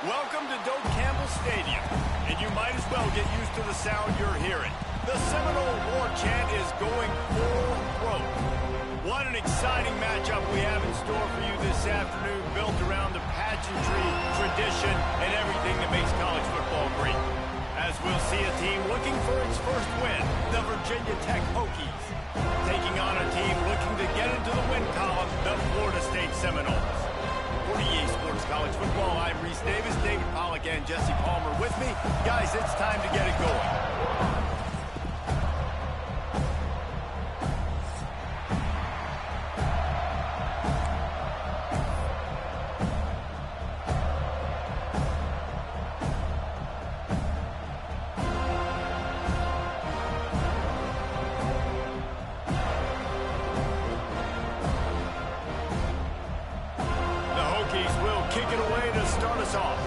Welcome to Doak Campbell Stadium, and you might as well get used to the sound you're hearing. The Seminole War chant is going full throat. What an exciting matchup we have in store for you this afternoon, built around the pageantry, tradition, and everything that makes college football great. As we'll see a team looking for its first win, the Virginia Tech Hokies, taking on a team looking to get into the win column, the Florida State Seminoles. For EA Sports College Football, I'm Reese Davis, David Pollack, and Jesse Palmer with me. Guys, it's time to get it going. Kick it away to start us off.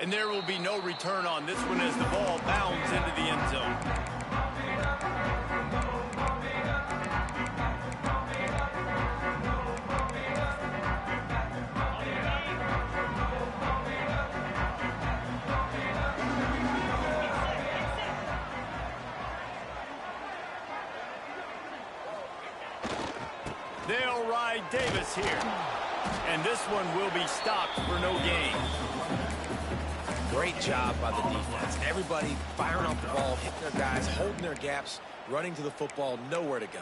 And there will be no return on this one as the ball bounds into the end zone. They'll ride Davis here. And this one will be stopped for no gain. Great job by the defense. Everybody firing off the ball, hitting their guys, holding their gaps, running to the football, nowhere to go.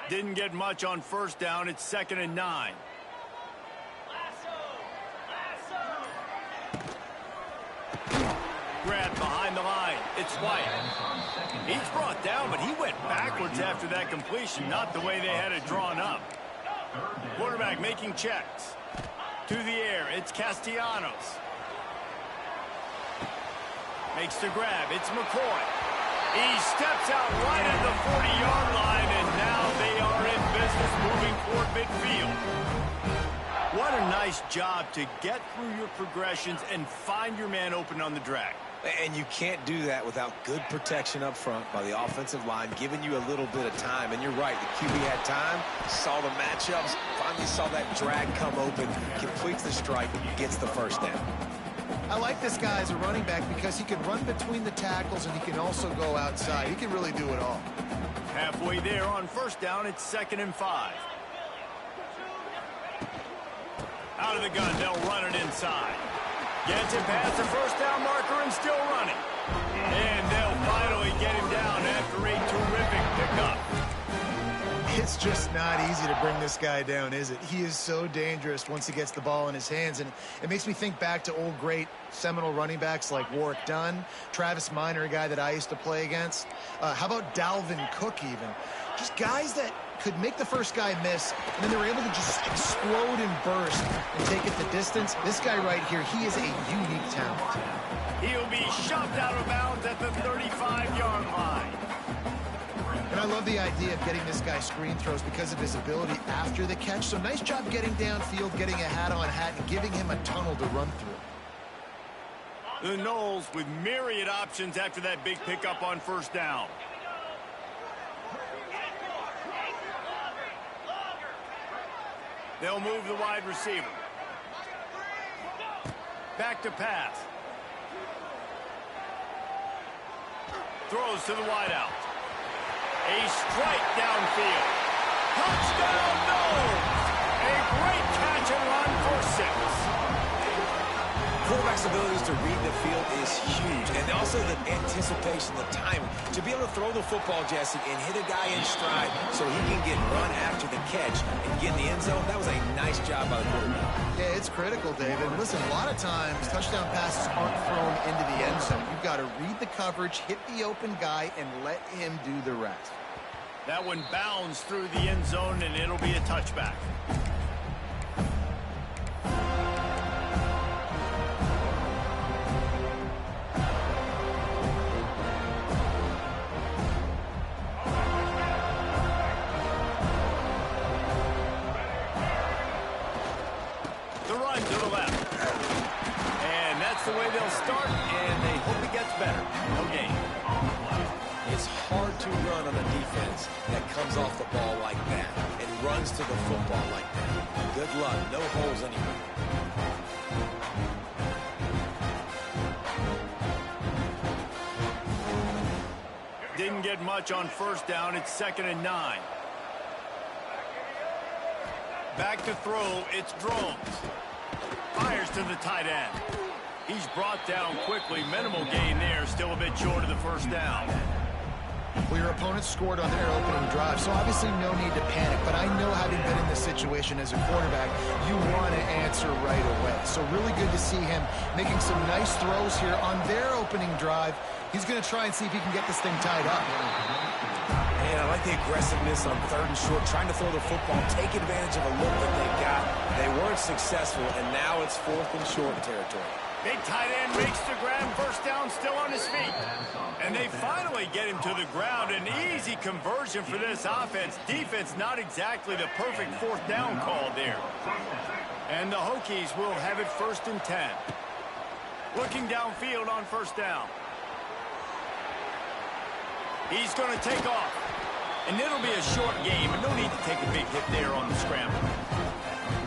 Didn't get much on first down. It's 2nd and 9. Grabbed behind the line. It's White. He's brought down, but he went backwards after that completion, not the way they had it drawn up. Quarterback making checks. To the air, it's Castellanos. Makes the grab. It's McCoy. He steps out right at the 40-yard line, and now they are in business moving toward midfield. What a nice job to get through your progressions and find your man open on the drag. And you can't do that without good protection up front by the offensive line, giving you a little bit of time. And you're right, the QB had time, saw the matchups, finally saw that drag come open, completes the strike, gets the first down. I like this guy as a running back because he can run between the tackles and he can also go outside. He can really do it all. Halfway there on first down, it's 2nd and 5. Out of the gun, they'll run it inside. Gets it past the first down marker and still running. And they'll finally get him down after a terrific pickup. It's just not easy to bring this guy down, is it? He is so dangerous once he gets the ball in his hands, and it makes me think back to old great Seminole running backs like Warwick Dunn, Travis Minor, a guy that I used to play against. How about Dalvin Cook even? Just guys that could make the first guy miss, and then they were able to just explode and burst and take it the distance. This guy right here, he is a unique talent. He'll be shoved out of bounds at the 35-yard line. And I love the idea of getting this guy screen throws because of his ability after the catch. So nice job getting downfield, getting a hat-on-hat, and giving him a tunnel to run through. The Noles with myriad options after that big pickup on first down. They'll move the wide receiver. Back to pass. Throws to the wideout. A strike downfield. Touchdown, Noles! A great catch and run for 6. Quarterback's abilities to read the field is huge, and also the anticipation, the timing. To be able to throw the football, Jesse, and hit a guy in stride so he can get run after the catch and get in the end zone, that was a nice job by the quarterback. Yeah, it's critical, David. Listen, a lot of times touchdown passes aren't thrown into the end zone. You've got to read the coverage, hit the open guy, and let him do the rest. That one bounds through the end zone, and it'll be a touchback. start, and they hope it gets better. No gain. It's hard to run on a defense that comes off the ball like that and runs to the football like that. Good luck. No holes anywhere. Didn't get much on first down. It's 2nd and 9. Back to throw. It's Drones. Fires to the tight end. He's brought down quickly. Minimal gain there. Still a bit short of the first down. Well, your opponent scored on their opening drive, so obviously no need to panic. But I know, having been in this situation as a quarterback, you want to answer right away. So really good to see him making some nice throws here on their opening drive. He's going to try and see if he can get this thing tied up. Man, I like the aggressiveness on 3rd and short, trying to throw the football, take advantage of a look that they got. They weren't successful, and now it's 4th and short territory. Big tight end makes the grab. First down, still on his feet. And they finally get him to the ground. An easy conversion for this offense. Defense not exactly the perfect 4th down call there. And the Hokies will have it 1st and 10. Looking downfield on 1st down. He's going to take off. And it'll be a short game, and no need to take a big hit there on the scramble.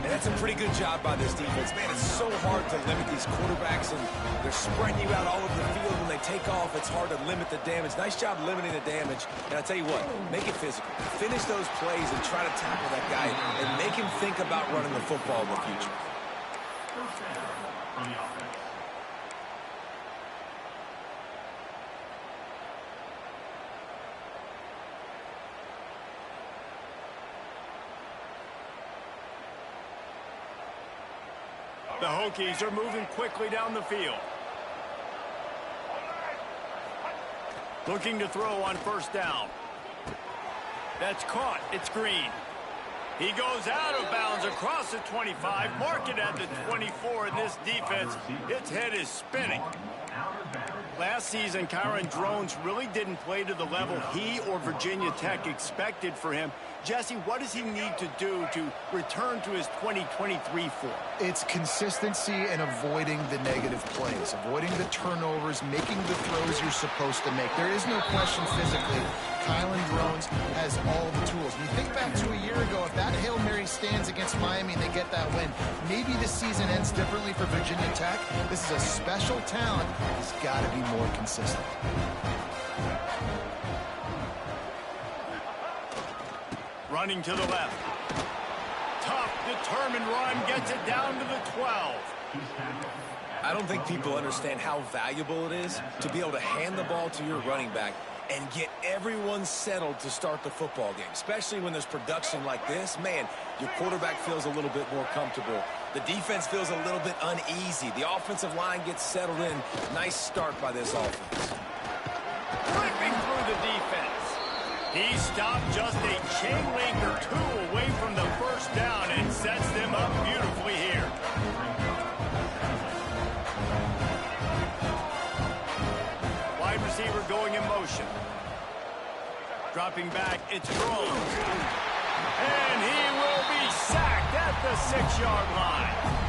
And that's a pretty good job by this defense. Man, it's so hard to limit these quarterbacks, and they're spreading you out all over the field. When they take off, it's hard to limit the damage. Nice job limiting the damage. And I tell you what, make it physical. Finish those plays and try to tackle that guy and make him think about running the football in the future. The Hokies are moving quickly down the field. Looking to throw on 1st down. That's caught. It's Green. He goes out of bounds across the 25. Mark it at the 24. And this defense, its head is spinning. Last season, Kyron Drones really didn't play to the level he or Virginia Tech expected for him. Jesse, what does he need to do to return to his 2023 form? It's consistency and avoiding the negative plays, avoiding the turnovers, making the throws you're supposed to make. There is no question physically, Kyron Drones has all the tools. And you think back to a year ago, if that Hail Mary stands against Miami and they get that win, maybe the season ends differently for Virginia Tech. This is a special talent. He's got to be more consistent. Running to the left. Tough, determined run, gets it down to the 12. I don't think people understand how valuable it is to be able to hand the ball to your running back and get everyone settled to start the football game, especially when there's production like this. Man, your quarterback feels a little bit more comfortable. The defense feels a little bit uneasy. The offensive line gets settled in. Nice start by this offense. Ripping through the defense. He stopped just a chain link or two away from the 1st down and sets them up beautifully here. Wide receiver going in motion. Dropping back, it's Drones. And he will be sacked at the 6-yard line.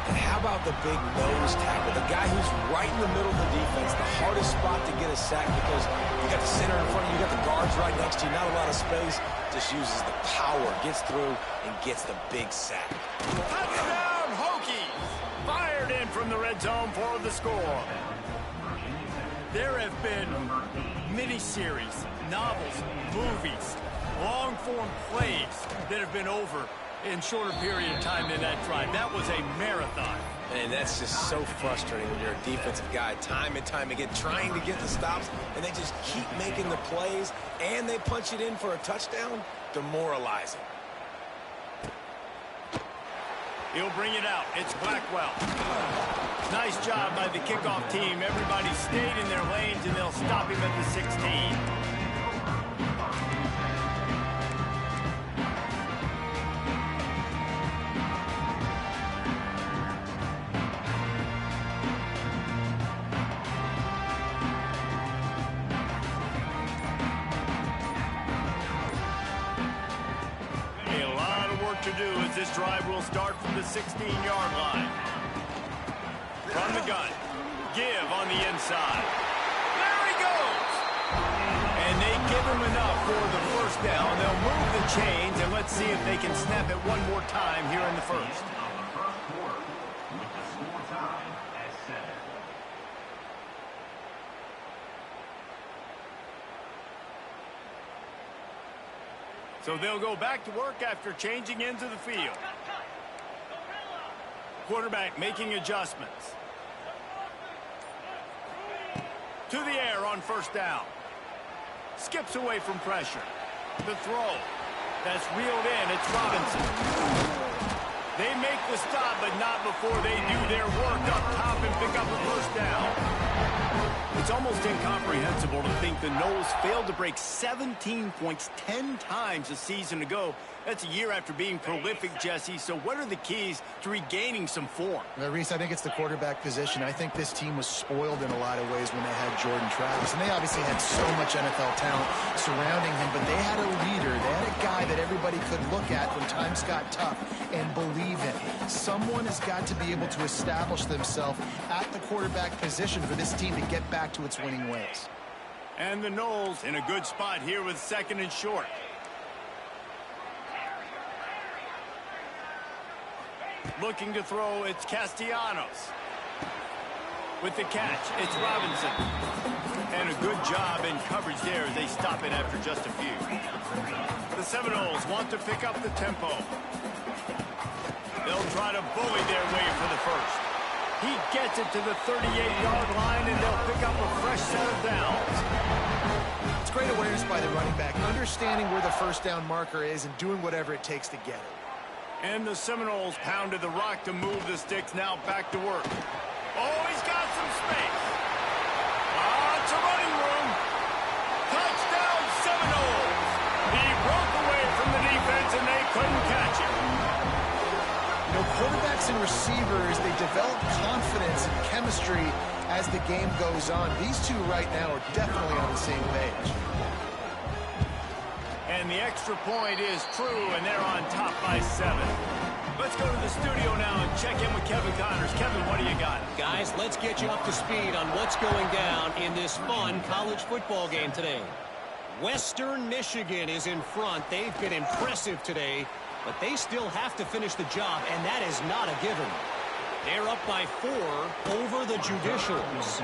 And how about the big nose tackle? The guy who's right in the middle of the defense, the hardest spot to get a sack because you got the center in front of you, you got the guards right next to you, not a lot of space. Just uses the power, gets through, and gets the big sack. Touchdown, Hokies! Fired in from the red zone for the score. There have been miniseries, novels, movies, long-form plays that have been over in shorter period of time than that drive. That was a marathon. And that's just so frustrating when you're a defensive guy, time and time again, trying to get the stops, and they just keep making the plays, and they punch it in for a touchdown. Demoralizing. He'll bring it out. It's Blackwell. Nice job by the kickoff team. Everybody stayed in their lanes, and they'll stop him at the 16. To do as this drive will start from the 16-yard line. From the gun, give on the inside. There he goes. And they give him enough for the first down. They'll move the chains, and let's see if they can snap it one more time here in the first. So they'll go back to work after changing into the field. Quarterback making adjustments. To the air on first down. Skips away from pressure. The throw. That's reeled in. It's Robinson. They make the stop, but not before they do their work up top and pick up a first down. It's almost incomprehensible to think the Noles failed to break 17 points 10 times a season ago. That's a year after being prolific, Jesse. So what are the keys to regaining some form? Well, Reese, I think it's the quarterback position. I think this team was spoiled in a lot of ways when they had Jordan Travis. And they obviously had so much NFL talent surrounding him, but they had a leader. They had a guy that everybody could look at when times got tough and believe in. Someone has got to be able to establish themselves at the quarterback position for this team to get back to its winning ways. And the Noles in a good spot here with second and short. Looking to throw, it's Castellanos. With the catch, it's Robinson. And a good job in coverage there as they stop it after just a few. The Seminoles want to pick up the tempo. They'll try to bully their way for the first. He gets it to the 38-yard line, and they'll pick up a fresh set of downs. It's great awareness by the running back, understanding where the first down marker is and doing whatever it takes to get it. And the Seminoles pounded the rock to move the sticks. Now back to work. Oh, he's got some space. Lots of running room. Touchdown, Seminoles. He broke away from the defense, and they couldn't catch him. You know, quarterbacks and receivers, they develop confidence and chemistry as the game goes on. These two right now are definitely on the same page. And the extra point is true, and they're on top by 7. Let's go to the studio now and check in with Kevin Connors. Kevin, what do you got? Guys, let's get you up to speed on what's going down in this fun college football game today. Western Michigan is in front. They've been impressive today, but they still have to finish the job, and that is not a given. They're up by 4 over the Judicials.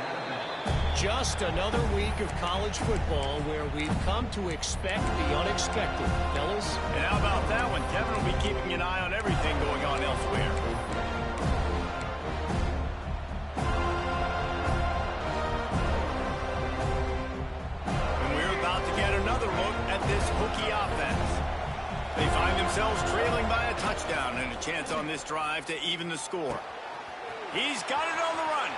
Just another week of college football where we've come to expect the unexpected, fellas. And how about that one? Kevin will be keeping an eye on everything going on elsewhere. And we're about to get another look at this Hokie offense. They find themselves trailing by a touchdown and a chance on this drive to even the score. He's got it on the run.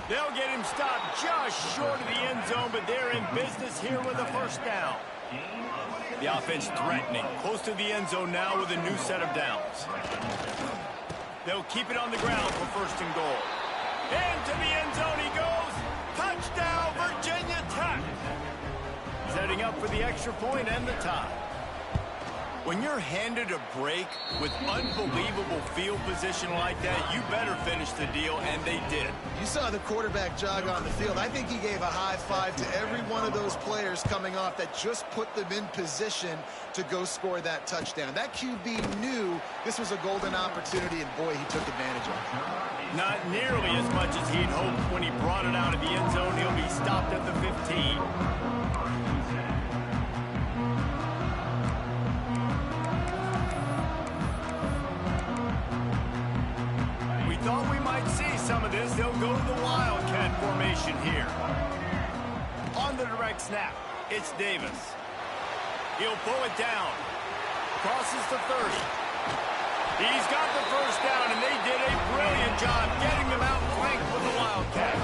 They'll get him stopped just short of the end zone, but they're in business here with a first down. The offense threatening, close to the end zone now with a new set of downs. They'll keep it on the ground for first and goal. Into the end zone he goes. Touchdown, Virginia Tech. Setting up for the extra point and the tie. When you're handed a break with unbelievable field position like that, you better finish the deal, and they did. You saw the quarterback jog on the field. I think he gave a high five to every one of those players coming off that just put them in position to go score that touchdown. That QB knew this was a golden opportunity, and boy, he took advantage of it. Not nearly as much as he'd hoped when he brought it out of the end zone. He'll be stopped at the 15. Thought we might see some of this. They'll go to the Wildcat formation here. On the direct snap, it's Davis. He'll pull it down. Crosses the 30. He's got the first down, and they did a brilliant job getting them out flanked with the Wildcat.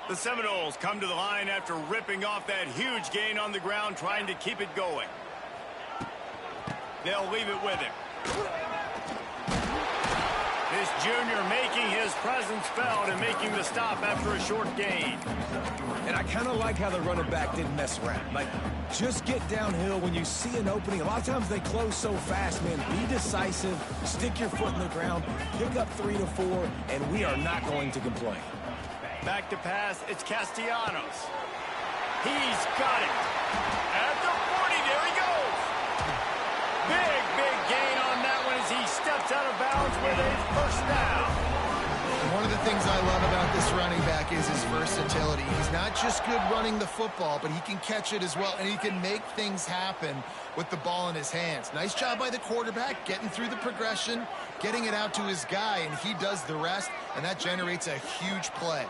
The Seminoles come to the line after ripping off that huge gain on the ground, trying to keep it going. They'll leave it with him. This Jr. making his presence felt and making the stop after a short gain. And I kind of like how the running back didn't mess around. Like, just get downhill when you see an opening. A lot of times they close so fast, man. Be decisive, stick your foot in the ground, pick up 3 to 4, and we are not going to complain. Back to pass, it's Castellanos. He's got it. At the 40, there he goes. Big gain on that one as he steps out of bounds with a first down. One of the things I love about this running back is his versatility. He's not just good running the football, but he can catch it as well, and he can make things happen with the ball in his hands. Nice job by the quarterback, getting through the progression, getting it out to his guy, and he does the rest, and that generates a huge play.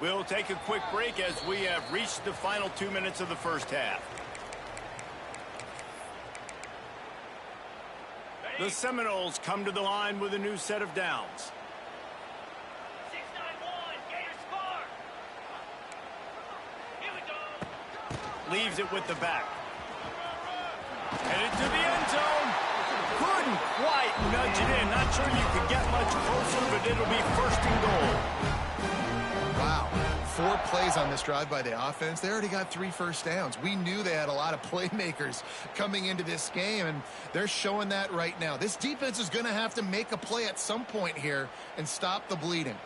We'll take a quick break as we have reached the final 2 minutes of the first half. The Seminoles come to the line with a new set of downs. 6-9-1, Gators score. Here we go. Leaves it with the back. Headed to the end zone. Couldn't quite nudge it in. Not sure you could get much closer, but it'll be first and goal. Wow. 4 plays on this drive by the offense. They already got 3 first downs. We knew they had a lot of playmakers coming into this game, and they're showing that right now. This defense is going to have to make a play at some point here and stop the bleeding.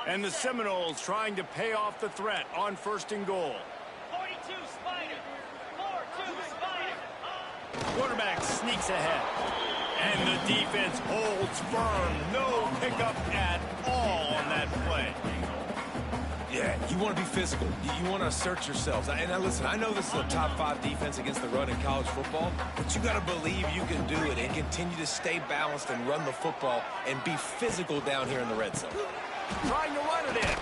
And the Seminoles trying to pay off the threat on first and goal. 42 Spider. 4-2 Spider. Quarterback sneaks ahead. And the defense holds firm. No pickup at all on that play. Yeah, you want to be physical. You want to assert yourselves. And now listen, I know this is a top 5 defense against the run in college football, but you got to believe you can do it and continue to stay balanced and run the football and be physical down here in the red zone. Trying to run it in.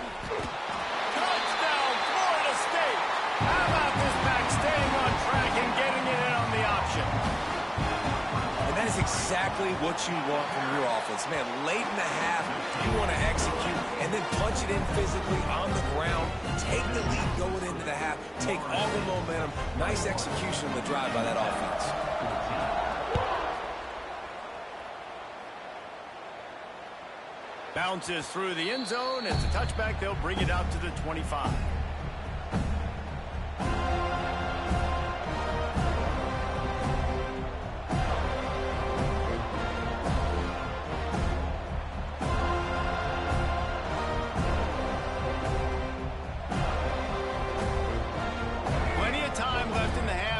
Touchdown, Florida State. How about this back staying on track and getting it in on the option? And that is exactly what you want from your offense. Man, late in the half, you want to execute and then punch it in physically on the ground. Take the lead going into the half. Take all the momentum. Nice execution of the drive by that offense. Bounces through the end zone. It's a touchback. They'll bring it out to the 25.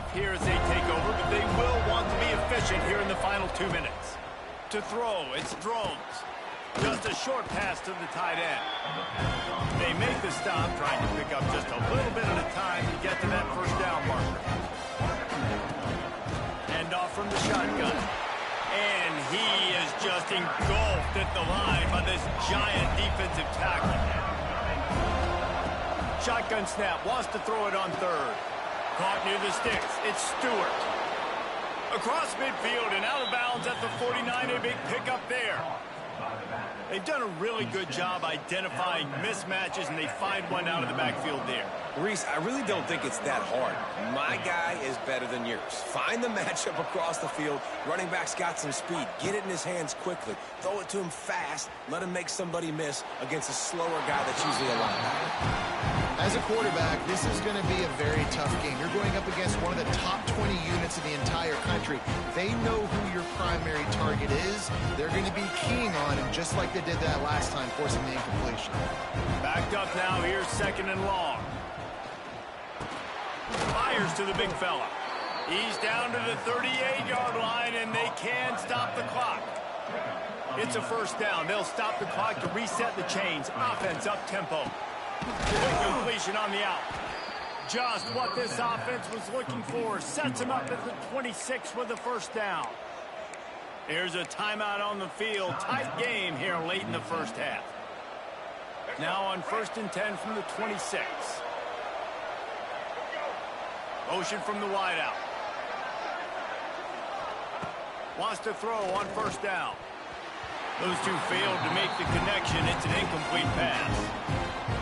Here as they take over, but they will want to be efficient here in the final 2 minutes. To throw, it's Drones. Just a short pass to the tight end. They make the stop, trying to pick up just a little bit at a time to get to that first down marker. Hand off from the shotgun. And he is just engulfed at the line by this giant defensive tackle. Shotgun snap, wants to throw it on third. Caught near the sticks. It's Stewart. Across midfield and out of bounds at the 49. A big pickup there. They've done a really good job identifying mismatches, and they find one out of the backfield there. Reese, I really don't think it's that hard. My guy is better than yours. Find the matchup across the field. Running back's got some speed. Get it in his hands quickly. Throw it to him fast. Let him make somebody miss against a slower guy that's usually a linebacker. As a quarterback, this is going to be a very tough game. You're going up against one of the top 20 units in the entire country. They know who your primary target is. They're going to be keying on him, just like they did that last time, forcing the incompletion. Backed up now. Here's second and long. Fires to the big fella. He's down to the 38-yard line, and they can stop the clock. It's a first down. They'll stop the clock to reset the chains. Offense up tempo. Quick completion on the out. Just what this offense was looking for. Sets him up at the 26 with the first down. There's a timeout on the field. Tight game here late in the first half. Now on 1st and 10 from the 26. Motion from the wideout. Wants to throw on first down. Those two failed to make the connection. It's an incomplete pass.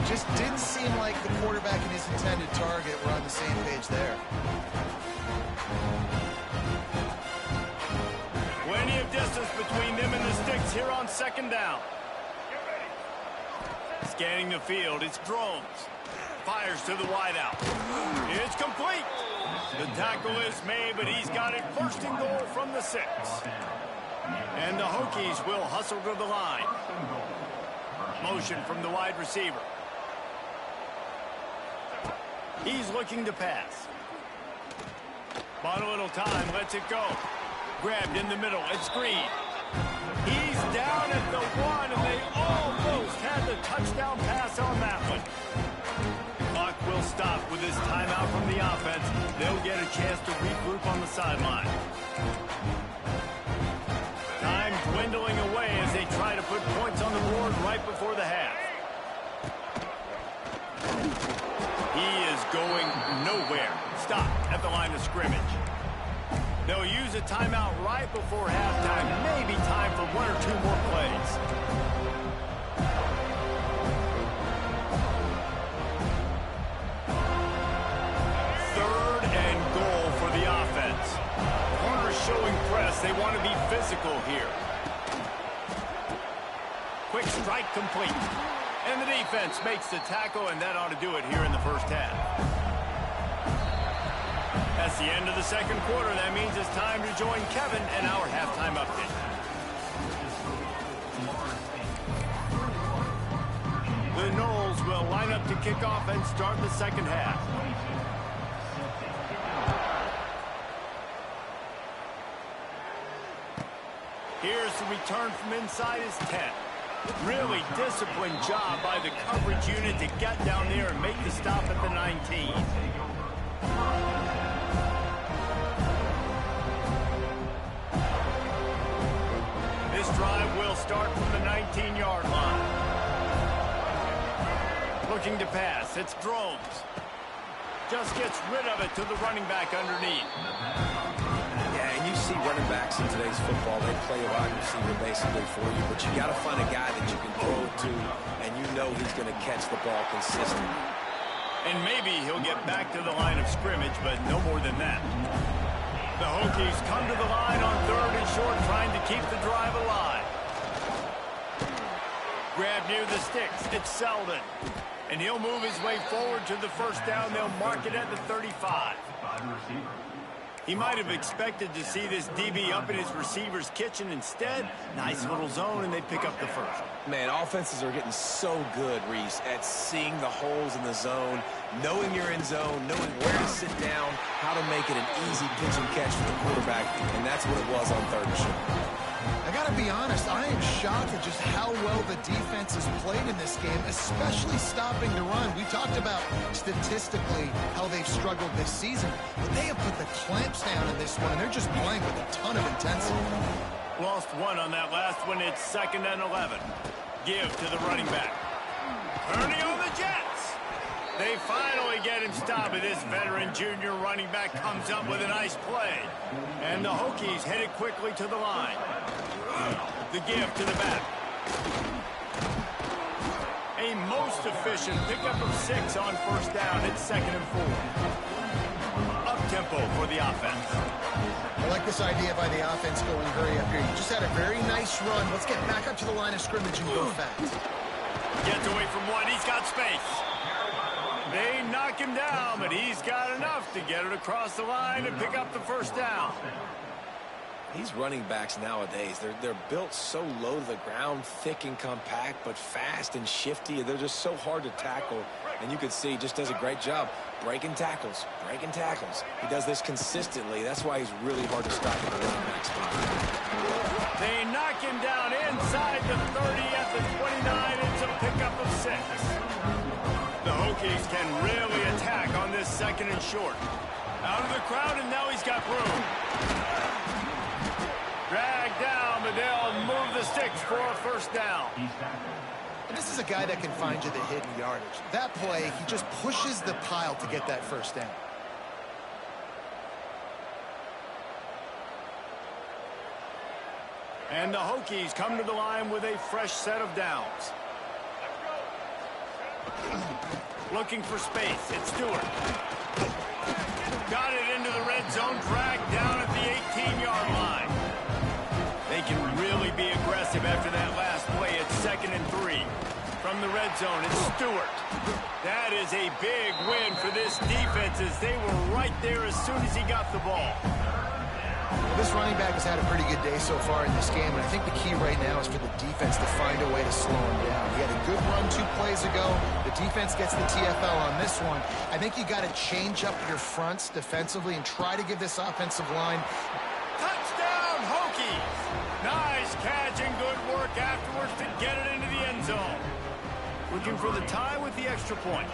Just didn't seem like the quarterback and his intended target were on the same page there. Plenty of distance between them and the sticks here on second down. Scanning the field, it's Drones. Fires to the wideout. It's complete. The tackle is made, but he's got it first and goal from the 6. And the Hokies will hustle to the line. Motion from the wide receiver. He's looking to pass. Bought a little time, lets it go. Grabbed in the middle, it's Green. He's down at the 1, and they almost had the touchdown pass on that one. Clock will stop with this timeout from the offense. They'll get a chance to regroup on the sideline. Time dwindling away as they try to put points on the board right before the half. He is going nowhere. Stop at the line of scrimmage. They'll use a timeout right before halftime. Maybe time for 1 or 2 more plays. Third and goal for the offense. Corners showing press. They want to be physical here. Quick strike complete. And the defense makes the tackle, and that ought to do it here in the first half. That's the end of the second quarter. That means it's time to join Kevin and our halftime update. The Knowles will line up to kick off and start the second half. Here's the return from inside his 10. Really disciplined job by the coverage unit to get down there and make the stop at the 19. This drive will start from the 19-yard line. Looking to pass, it's Drones. Just gets rid of it to the running back underneath. Yeah, and you see running backs in today's football, they play a wide receiver basically for you, but you got to find a guy that you can throw it to, and you know he's going to catch the ball consistently. And maybe he'll get back to the line of scrimmage, but no more than that. The Hokies come to the line on 3rd and short, trying to keep the drive alive. Grab near the sticks, it's Selden. And he'll move his way forward to the first down. They'll mark it at the 35. He might have expected to see this DB up in his receiver's kitchen. Instead, nice little zone, and they pick up the first. Man, offenses are getting so good, Reese, at seeing the holes in the zone, knowing you're in zone, knowing where to sit down, how to make it an easy pitch and catch for the quarterback, and that's what it was on 3rd and short. I gotta be honest, I am shocked at just how well the defense has played in this game, especially stopping the run. We talked about statistically how they've struggled this season, but they have put the clamps down in this one, and they're just playing with a ton of intensity. Lost 1 on that last one. It's 2nd and 11. Give to the running back. Turning on the Jets. They finally get him stopped, and this veteran junior running back comes up with a nice play. And the Hokies headed quickly to the line. The give to the back. A most efficient pickup of 6 on first down. It's 2nd and 4. Up-tempo for the offense. I like this idea by the offense going hurry up here. You just had a very nice run. Let's get back up to the line of scrimmage and go fast. Gets away from 1. He's got space. They knock him down, but he's got enough to get it across the line and pick up the first down. These running backs nowadays, they're built so low to the ground, thick and compact, but fast and shifty. They're just so hard to tackle, and you can see he just does a great job breaking tackles, breaking tackles. He does this consistently. That's why he's really hard to stop at the running back spot. They knock him down inside the 30 at the 29. It's a pickup of 6. The Hokies can really attack on this 2nd and short. Out of the crowd, and now he's got room. Dragged down, but they'll move the sticks for a first down. And this is a guy that can find you the hidden yardage. That play, he just pushes the pile to get that first down. And the Hokies come to the line with a fresh set of downs. Looking for space. It's Stewart. Got it into the red zone. Dragged down at the 18-yard line. They can really be aggressive after that last play. It's 2nd and 3. From the red zone, it's Stewart. That is a big win for this defense as they were right there as soon as he got the ball. This running back has had a pretty good day so far in this game, and I think the key right now is for the defense to find a way to slow him down. He had a good run 2 plays ago. The defense gets the TFL on this one. I think you got to change up your fronts defensively and try to give this offensive line. Touchdown, Hokies! Nice catch and good work afterwards to get it into the end zone. Looking for the tie with the extra point.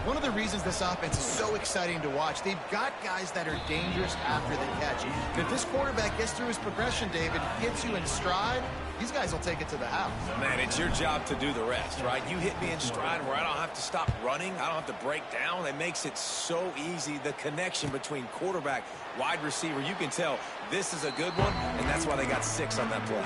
One of the reasons this offense is so exciting to watch, they've got guys that are dangerous after the catch. And if this quarterback gets through his progression, David, hits you in stride, these guys will take it to the house. Man, it's your job to do the rest, right? You hit me in stride where I don't have to stop running. I don't have to break down. It makes it so easy. The connection between quarterback, wide receiver, you can tell this is a good one, and that's why they got 6 on that play.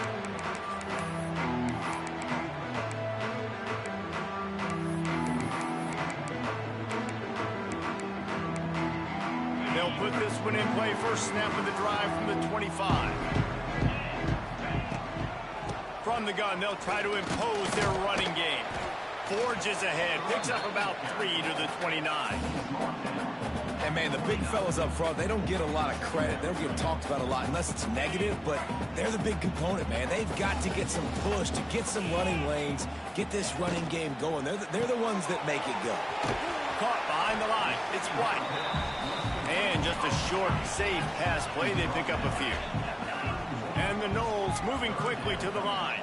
They'll put this one in play. First snap of the drive from the 25. From the gun, they'll try to impose their running game. Forges ahead, picks up about 3 to the 29. And, man, the big fellas up front, they don't get a lot of credit. They don't get talked about a lot unless it's negative, but they're the big component, man. They've got to get some push, to get some running lanes, get this running game going. They're the ones that make it go. Caught behind the line. It's White. And just a short, safe pass play. They pick up a few. And the Knowles moving quickly to the line.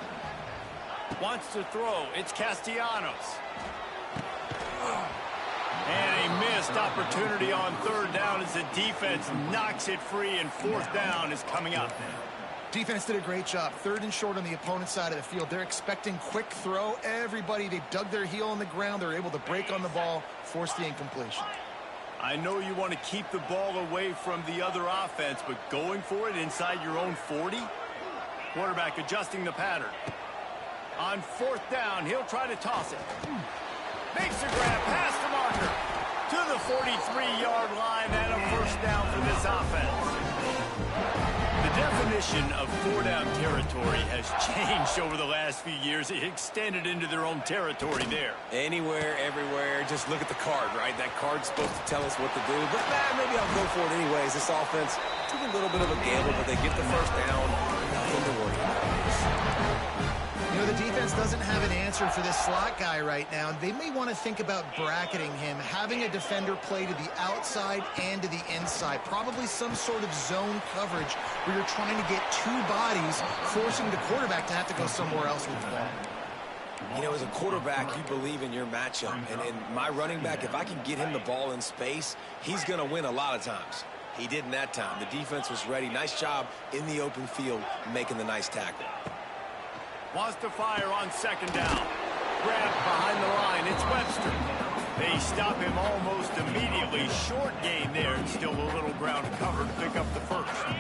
Wants to throw. It's Castellanos. And a missed opportunity on 3rd down as the defense knocks it free, and 4th down is coming up. Defense did a great job. 3rd and short on the opponent's side of the field. They're expecting quick throw. Everybody, they dug their heel on the ground. They're able to break on the ball, force the incompletion. I know you want to keep the ball away from the other offense, but going for it inside your own 40? Quarterback adjusting the pattern. On 4th down, he'll try to toss it. Makes a grab past the marker to the 43-yard line, and a 1st down for this offense. The definition of 4-down territory has changed over the last few years. It extended into their own territory there. Anywhere, everywhere, just look at the card, right? That card's supposed to tell us what to do, but maybe I'll go for it anyways. This offense took a little bit of a gamble, but they get the 1st down. Nothing to worry about. You know, the defense doesn't have an answer for this slot guy right now. They may want to think about bracketing him, having a defender play to the outside and to the inside. Probably some sort of zone coverage where you're trying to get 2 bodies, forcing the quarterback to have to go somewhere else with the ball. You know, as a quarterback, you believe in your matchup. And my running back, if I can get him the ball in space, he's going to win a lot of times. He didn't that time. The defense was ready. Nice job in the open field making the nice tackle. Wants to fire on 2nd down. Grab behind the line. It's Webster. They stop him almost immediately. Short gain there, and still a little ground covered to pick up the 1st.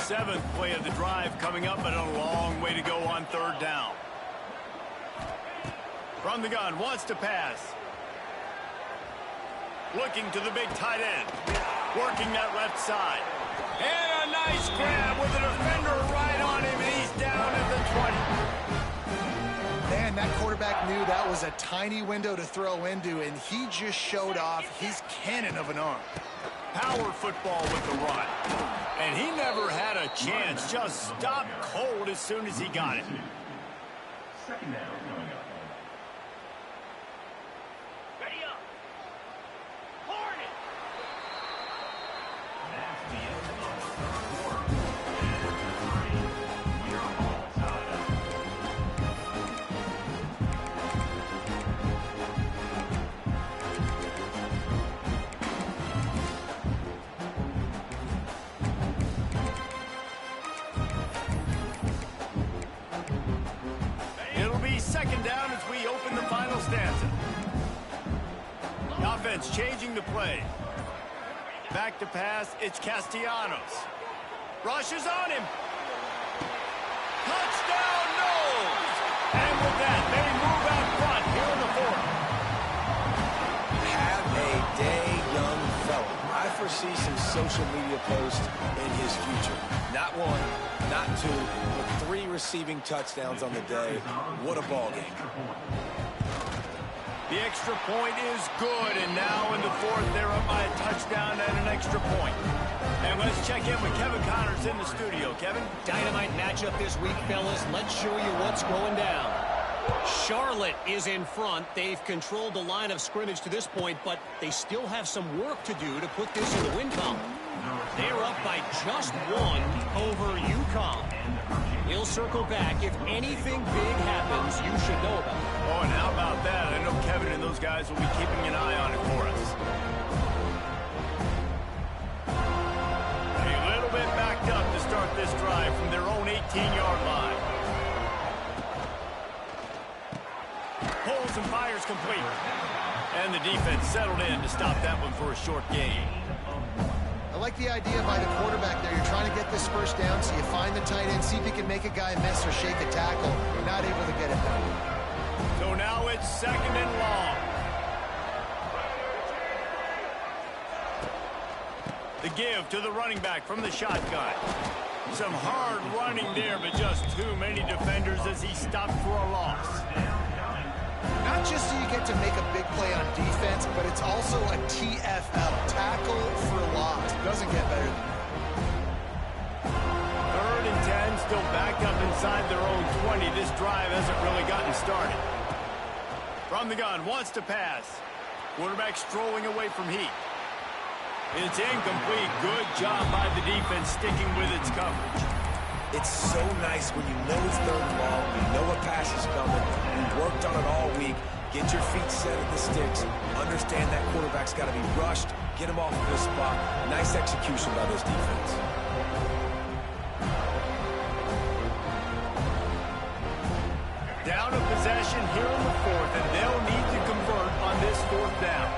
7th play of the drive coming up, and a long way to go on 3rd down. From the gun, wants to pass. Looking to the big tight end. Working that left side. And a nice grab with a defender right on him, and he's down at the 20. Man, that quarterback knew that was a tiny window to throw into, and he just showed off his cannon of an arm. Power football with the run. And he never had a chance. Just stopped cold as soon as he got it. 2nd down coming up. Ready up. Hornet. That's the end of the 4th. You're all tied up. It'll be 2nd down as we open the final stanza. The offense changing the play. Back to pass, it's Castellanos. Rushes on him. Touchdown, Knowles! And with that, they move out front here in the see some social media posts in his future. Not one, not two, but 3 receiving touchdowns on the day. What a ball game. The extra point is good, and now in the 4th, they're up by a touchdown and an extra point. And let's check in with Kevin Connors in the studio. Kevin? Dynamite matchup this week, fellas. Let's show you what's going down. Charlotte is in front. They've controlled the line of scrimmage to this point, but they still have some work to do to put this in the win column. They're up by just 1 over UConn. We'll circle back. If anything big happens, you should know about it. Oh, and how about that? I know Kevin and those guys will be keeping an eye on it for us. A little bit backed up to start this drive from their own 18-yard line. Pulls and fires complete. And the defense settled in to stop that one for a short gain. I like the idea by the quarterback there. You're trying to get this first down, so you find the tight end, see if you can make a guy miss or shake a tackle. Not able to get it done. So now it's 2nd and long. The give to the running back from the shotgun. Some hard running there, but just too many defenders as he stopped for a loss. Not just so you get to make a big play on defense, but it's also a TFL, tackle for loss. Doesn't get better than that. 3rd and 10, still backed up inside their own 20. This drive hasn't really gotten started. From the gun, wants to pass. Quarterback strolling away from heat. It's incomplete. Good job by the defense sticking with its coverage. It's so nice when you know it's 3rd and long, you know a pass is coming, you worked on it all week, get your feet set at the sticks, understand that quarterback's got to be rushed, get him off of this spot. Nice execution by this defense. Down to possession here in the 4th, and they'll need to convert on this 4th down.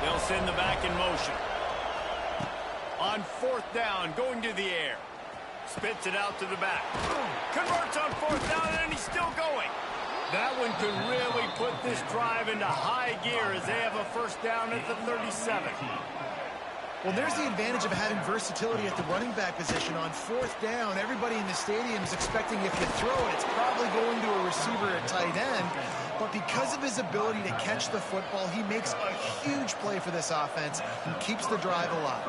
They'll send the back in motion. On 4th down, going to the air. Spits it out to the back. Converts on 4th down, and he's still going. That one could really put this drive into high gear as they have a 1st down at the 37. Well, there's the advantage of having versatility at the running back position. On 4th down, everybody in the stadium is expecting if you throw it, it's probably going to a receiver at tight end. But because of his ability to catch the football, he makes a huge play for this offense and keeps the drive alive.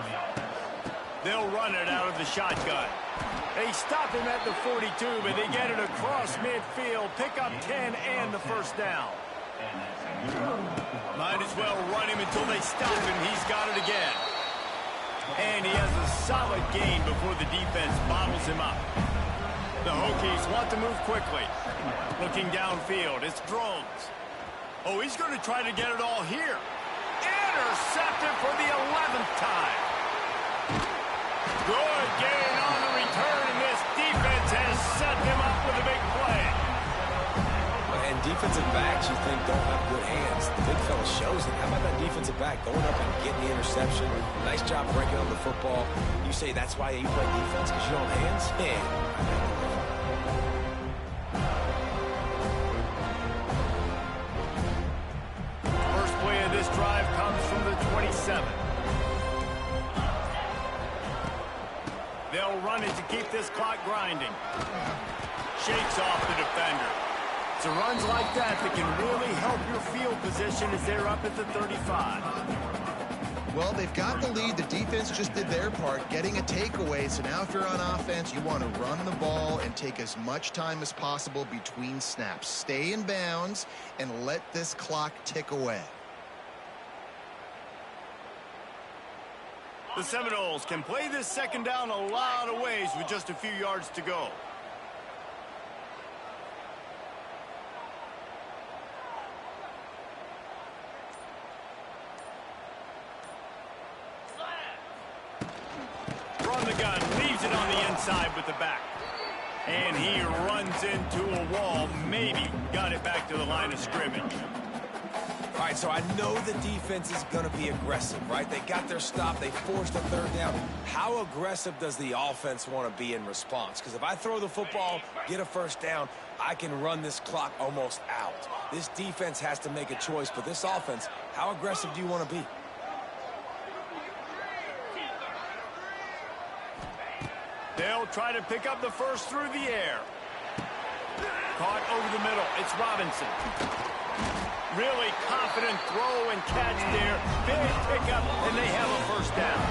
They'll run it out of the shotgun. They stop him at the 42, but they get it across midfield, pick up 10 and the 1st down. Might as well run him until they stop him. He's got it again. And he has a solid gain before the defense bottles him up. The Hokies want to move quickly. Looking downfield, it's Drones. Oh, he's going to try to get it all here. Intercepted for the 11th time. Good gain on the return, and this defense has set them up with a big play. And defensive backs you think don't have good hands. The big fella shows it. How about that defensive back going up and getting the interception? Nice job breaking on the football. You say that's why you play defense, because you don't have hands? Yeah. First play of this drive comes from the 27. They'll run it to keep this clock grinding. Shakes off the defender. It's runs like that that can really help your field position as they're up at the 35. Well, they've got the lead. The defense just did their part, getting a takeaway. So now if you're on offense, you want to run the ball and take as much time as possible between snaps. Stay in bounds and let this clock tick away. The Seminoles can play this 2nd down a lot of ways with just a few yards to go. From the gun, leaves it on the inside with the back. And he runs into a wall, maybe got it back to the line of scrimmage. All right, so I know the defense is going to be aggressive, right? They got their stop. They forced a 3rd down. How aggressive does the offense want to be in response? Because if I throw the football, get a 1st down, I can run this clock almost out. This defense has to make a choice, but this offense, how aggressive do you want to be? They'll try to pick up the first through the air. Caught over the middle. It's Robinson. Really confident throw and catch there. Big pickup, and they have a first down.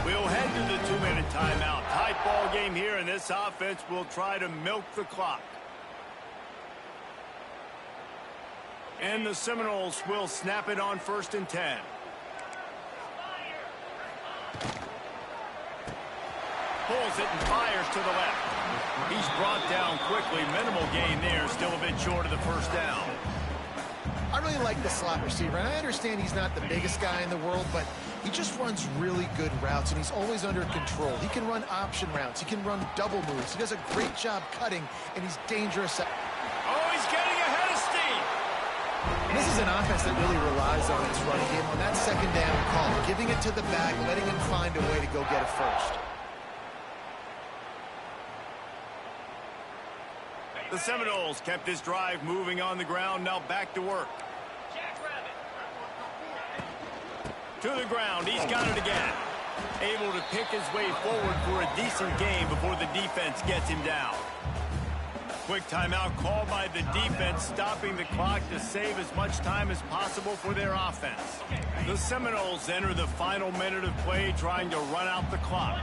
We'll head to the 2-minute timeout. Tight ball game here, and this offense will try to milk the clock. And the Seminoles will snap it on 1st and 10. Pulls it and fires to the left. He's brought down quickly. Minimal gain there. Still a bit short of the first down. I really like the slot receiver, and I understand he's not the biggest guy in the world, but he just runs really good routes, and he's always under control. He can run option routes. He can run double moves. He does a great job cutting, and he's dangerous. Oh, he's getting ahead of steam. This is an offense that really relies on its running game. On that second down call, giving it to the back, letting him find a way to go get it first. The Seminoles kept this drive moving on the ground. Now back to work. To the ground. He's got it again. Able to pick his way forward for a decent game before the defense gets him down. Quick timeout called by the defense, stopping the clock to save as much time as possible for their offense. The Seminoles enter the final minute of play trying to run out the clock.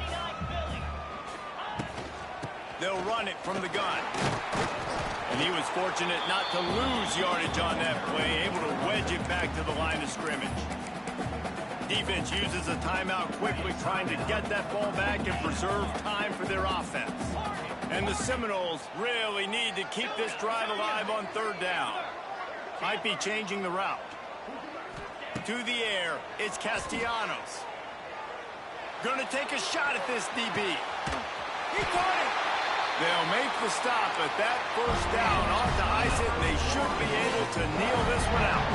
They'll run it from the gun. And he was fortunate not to lose yardage on that play, able to wedge it back to the line of scrimmage. Defense uses a timeout quickly, trying to get that ball back and preserve time for their offense. And the Seminoles really need to keep this drive alive on 3rd down. Might be changing the route. To the air, it's Castellanos. Gonna take a shot at this DB. He caught it. They'll make the stop, but that first down ought to ice it, and they should be able to kneel this one out.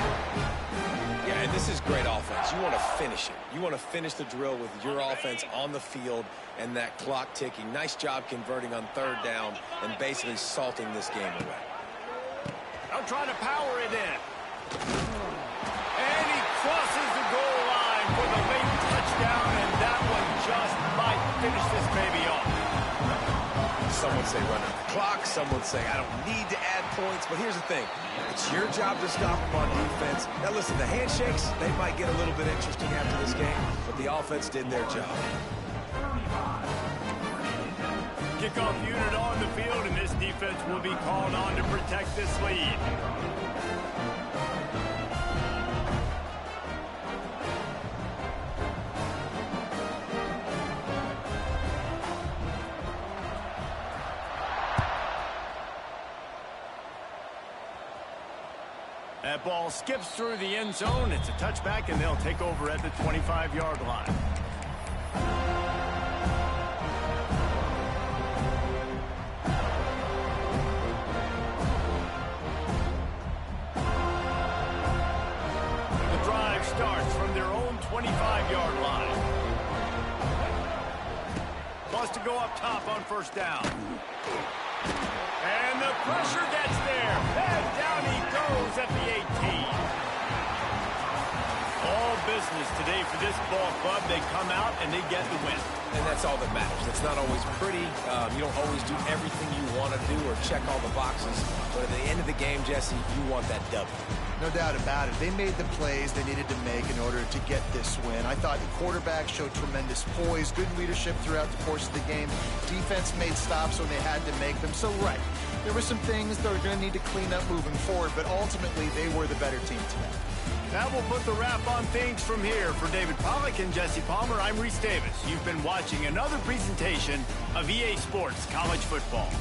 Yeah, and this is great offense. You want to finish it. You want to finish the drill with your offense on the field and that clock ticking. Nice job converting on 3rd down and basically salting this game away. They'll try to power it in. And he crosses the goal line for the late touchdown, and that one just might finish this baby off. Some would say run out the clock. Some would say I don't need to add points. But here's the thing. It's your job to stop them on defense. Now, listen, the handshakes, they might get a little bit interesting after this game, but the offense did their job. Kickoff unit on the field, and this defense will be called on to protect this lead. That ball skips through the end zone. It's a touchback, and they'll take over at the 25-yard line. The drive starts from their own 25-yard line. Wants to go up top on 1st down. And the pressure gets there. And down he goes at the 18. All business today for this ball club. They come out and they get the win. And that's all that matters. It's not always pretty. You don't always do everything you want to do or check all the boxes. But at the end of the game, Jesse, you want that W. No doubt about it. They made the plays they needed to make in order to get this win. I thought the quarterback showed tremendous poise, good leadership throughout the course of the game. Defense made stops when they had to make them. So, right, there were some things that are going to need to clean up moving forward, but ultimately they were the better team today. That will put the wrap on things from here. For David Pollack and Jesse Palmer, I'm Reese Davis. You've been watching another presentation of EA Sports College Football.